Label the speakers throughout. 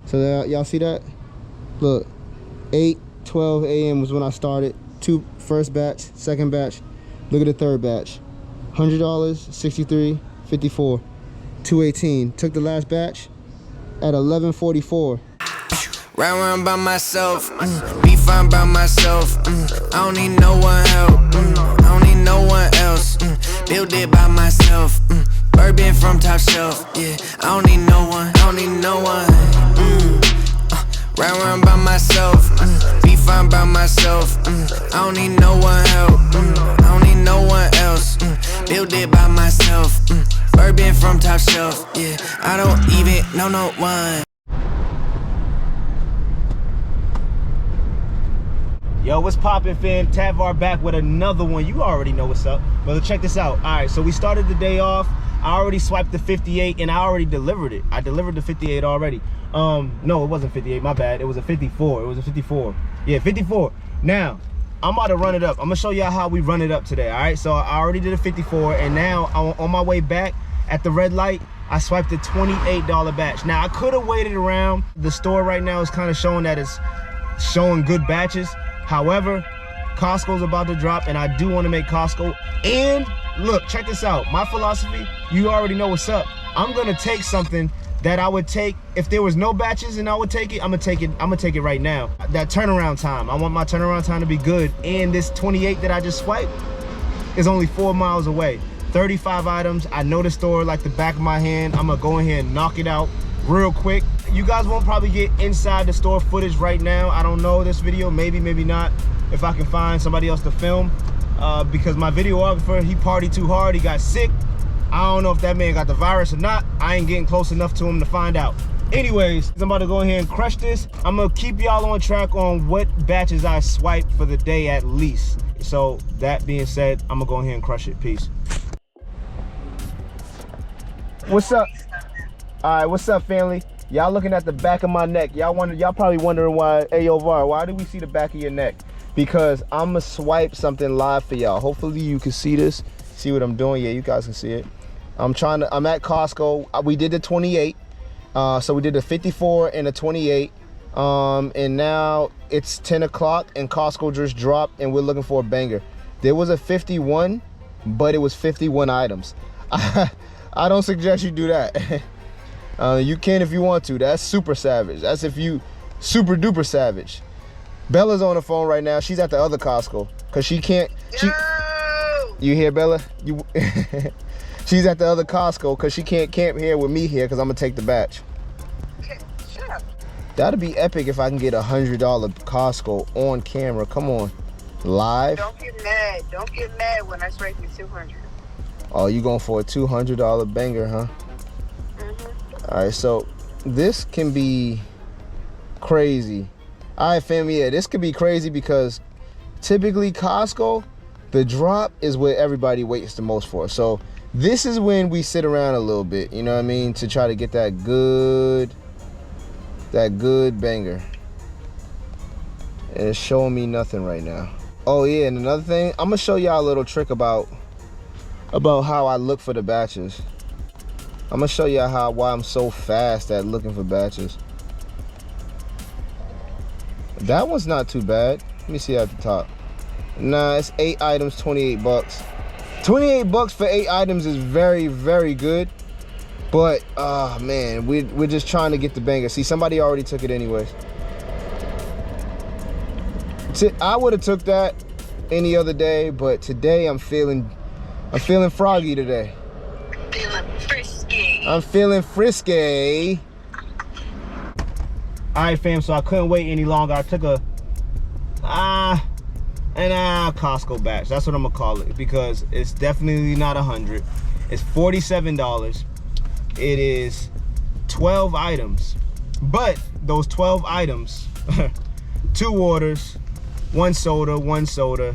Speaker 1: So y'all see that? Look, 8:12 a.m. was when I started. First batch, second batch. Look at the third batch. $100, 63, 54, 218. Took the last batch at 11:44.
Speaker 2: Round by myself, be fine by myself. I don't need no one help. I don't need no one else. Build it by myself. Bourbon from top shelf. Yeah, I don't need no one. I don't need no one. Round by myself. Be fine by myself. I don't need no one help. I don't need no one else. Build it by myself. Bourbon from top shelf. Yeah, I don't even know no one.
Speaker 3: Yo, what's poppin', fam? Tavar back with another one. You already know what's up. But check this out. All right, so we started the day off. I already swiped the 58 and I already delivered it. I delivered the 58 already. No, it wasn't 58, my bad. It was a 54. It was a 54. Yeah, 54. Now, I'm about to run it up. I'm gonna show y'all how we run it up today, all right? So I already did a 54 and now on my way back at the red light, I swiped a $28 batch. Now, I could have waited around. The store right now is kind of showing that it's showing good batches. However, Costco's about to drop and I do want to make Costco. And look, check this out. My philosophy, you already know what's up. I'm gonna take something that I would take if there was no batches and I would take it. I'm gonna take it right now. That turnaround time, I want my turnaround time to be good. And this 28 that I just swiped is only 4 miles away. 35 items. I know the store like the back of my hand. I'm gonna go in here and knock it out real quick. You guys won't probably get inside the store footage right now. I don't know this video, maybe not, if I can find somebody else to film, because my videographer, he partied too hard, he got sick. I don't know if that man got the virus or not. I ain't getting close enough to him to find out. Anyways, I'm about to go ahead and crush this. I'm gonna keep y'all on track on what batches I swiped for the day at least. So that being said, I'm gonna go ahead and crush it. Peace. What's up? All right, what's up, family? Y'all looking at the back of my neck. Y'all probably wondering why, hey, yo, Var, why do we see the back of your neck? Because I'm gonna swipe something live for y'all. Hopefully you can see this. See what I'm doing? Yeah, you guys can see it. I'm at Costco. We did the 28. So we did the 54 and the 28. And now it's 10 o'clock and Costco just dropped and we're looking for a banger. There was a 51, but it was 51 items. I don't suggest you do that. You can if you want to. That's super savage. That's if you super duper savage. Bella's on the phone right now. She's at the other Costco because she can't. You hear Bella? She's at the other Costco because she can't camp here with me here because I'm gonna take the batch.
Speaker 4: Okay, shut up.
Speaker 1: That'd be epic if I can get $100 Costco on camera. Come on, live.
Speaker 4: Don't get mad. Don't get mad when I strike you 200.
Speaker 1: Oh, you going for a $200 banger, huh? All right, so this can be crazy. All right, family, yeah, this could be crazy because typically Costco, the drop is what everybody waits the most for. So this is when we sit around a little bit, you know what I mean, to try to get that good banger. And it's showing me nothing right now. Oh yeah, and another thing, I'm gonna show y'all a little trick about how I look for the batches. I'm gonna show y'all why I'm so fast at looking for batches. That one's not too bad. Let me see at the top. Nah, it's 8 items, 28 bucks. 28 bucks for 8 items is very, very good. But, man, we're just trying to get the banger. See, somebody already took it anyways. I would have took that any other day, but today I'm feeling froggy today. I'm feeling frisky.
Speaker 3: All right, fam, so I couldn't wait any longer. I took a Costco batch. That's what I'm gonna call it because it's definitely not 100. It's $47. It is 12 items, but those 12 items, 2 waters, 1 soda,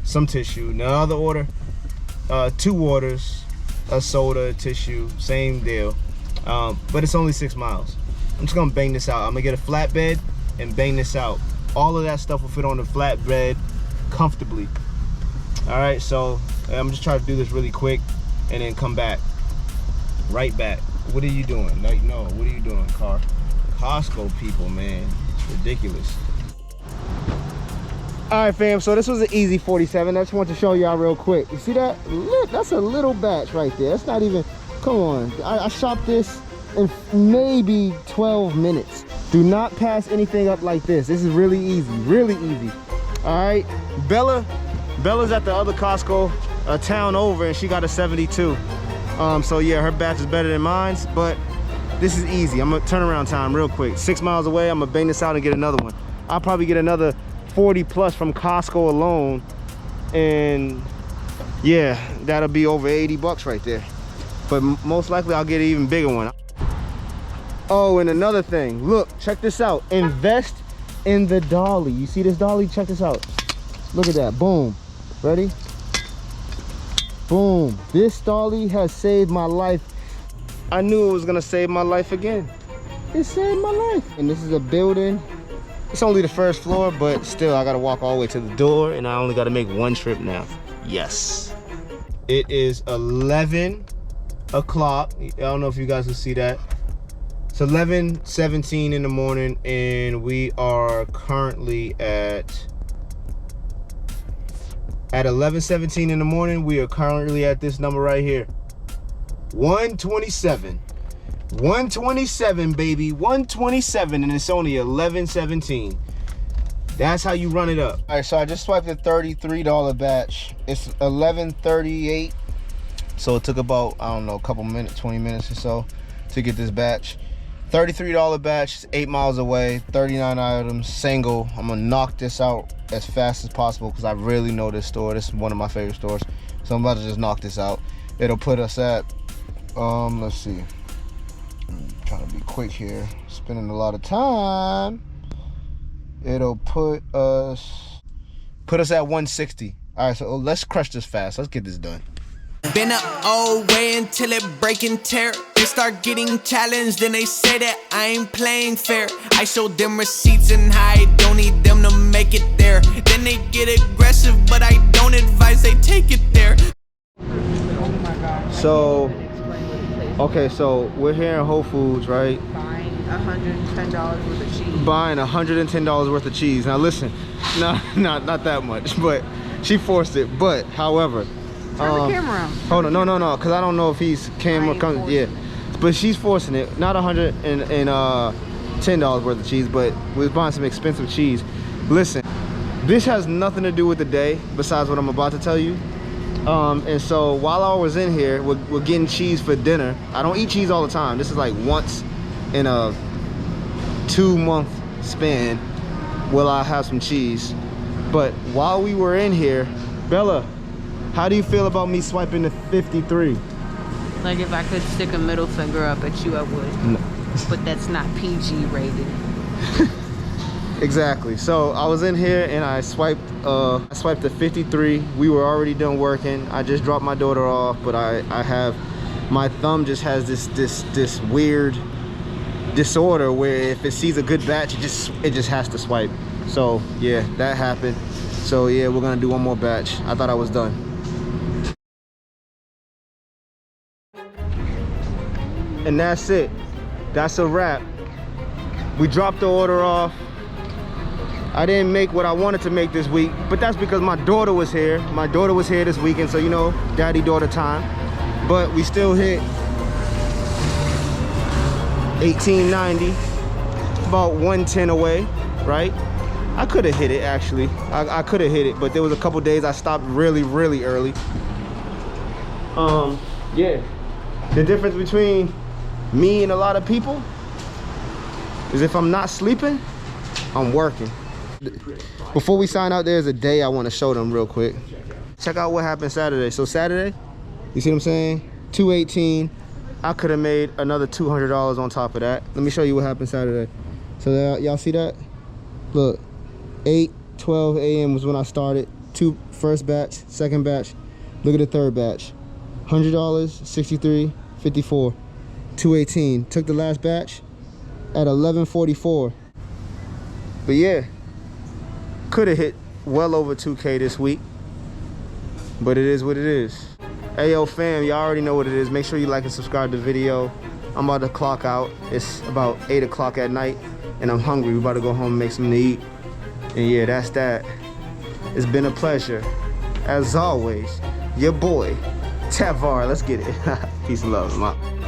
Speaker 3: some tissue. Another order, 2 waters, a soda, tissue, same deal. But it's only 6 miles. I'm just gonna bang this out. I'm gonna get a flatbed and bang this out. All of that stuff will fit on the flatbed comfortably. All right, so I'm just trying to do this really quick and then come back. Right back. What are you doing? Like, no, what are you doing, car? Costco people, man. It's ridiculous. All right, fam, so this was an easy 47. I just want to show y'all real quick. You see that? Look, that's a little batch right there. That's not even, come on. I shopped this in maybe 12 minutes. Do not pass anything up like this. This is really easy, really easy. All right, Bella's at the other Costco, a town over, and she got a 72. So yeah, her batch is better than mine, but this is easy. I'm gonna turn around time real quick. 6 miles away, I'm gonna bang this out and get another one. I'll probably get another 40 plus from Costco alone, and yeah, that'll be over 80 bucks right there. But most likely I'll get an even bigger one. Oh, and another thing, look, check this out. Invest in the dolly. You see this dolly? Check this out. Look at that, boom. Ready? Boom. This dolly has saved my life. I knew it was gonna save my life again. It saved my life. And this is a building. It's only the first floor, but still I gotta walk all the way to the door, and I only gotta make one trip now. Yes. It is 11 o'clock. I don't know if you guys can see that. It's 11:17 in the morning, and we are currently at 11:17 in the morning. We are currently at this number right here. 127. 127, baby, 127, and it's only 11:17. That's how you run it up. All right, so I just swiped the $33 batch. It's 11:38, so it took about, I don't know, a couple minutes, 20 minutes or so to get this batch. $33 batch, 8 miles away, 39 items, single. I'm gonna knock this out as fast as possible because I really know this store. This is one of my favorite stores, so I'm about to just knock this out. It'll put us at, let's see. I'm trying to be quick here, spending a lot of time. It'll put us at 160. All right, so let's crush this fast. Let's get this done.
Speaker 2: Been an old way until it break and tear. They start getting challenged, then they say that I ain't playing fair. I show them receipts and I don't need them to make it there. Then they get aggressive, but I don't advise they take it there.
Speaker 1: So, okay, so we're here in Whole Foods, right?
Speaker 5: Buying $110 worth of cheese.
Speaker 1: Buying $110 worth of cheese. Now listen, not that much, but she forced it. But however,
Speaker 5: turn the camera on.
Speaker 1: Hold on, no, because I don't know if he's camera comes. Yeah, but she's forcing it. Not $110 worth of cheese, but we was buying some expensive cheese. Listen, this has nothing to do with the day besides what I'm about to tell you. And so while I was in here, we're getting cheese for dinner. I don't eat cheese all the time. This is like once in a 2-month span will I have some cheese. But while we were in here, Bella, how do you feel about me swiping the 53?
Speaker 5: Like if I could stick a middle finger up at you, I would.
Speaker 1: No.
Speaker 5: But that's not PG rated.
Speaker 1: Exactly. So I was in here and I swiped the 53. We were already done working. I just dropped my daughter off, but I have, my thumb just has this weird disorder where if it sees a good batch, it just has to swipe. So yeah, that happened. So yeah, we're gonna do one more batch. I thought I was done. And that's it. That's a wrap. We dropped the order off. I didn't make what I wanted to make this week, but that's because my daughter was here. My daughter was here this weekend, so you know, daddy-daughter time. But we still hit $18.90, about 110 away, right? I could have hit it actually. I could have hit it, but there was a couple days I stopped really early. Yeah. The difference between me and a lot of people is if I'm not sleeping, I'm working. Before we sign out, there's a day I want to show them real quick. Check out what happened Saturday. So Saturday, you see what I'm saying? 218. I could have made another $200 on top of that. Let me show you what happened Saturday. So y'all see that? Look, 8:12 a.m. was when I started. First batch, second batch. Look at the third batch. $100, 63, 54, 218. Took the last batch at 11:44. But yeah, could have hit well over 2K this week, but it is what it is. Hey yo fam, y'all already know what it is. Make sure you like and subscribe to the video. I'm about to clock out. It's about 8 o'clock at night, and I'm hungry. We about to go home and make something to eat. And yeah, that's that. It's been a pleasure. As always, your boy, Tavar. Let's get it. Peace and love, man.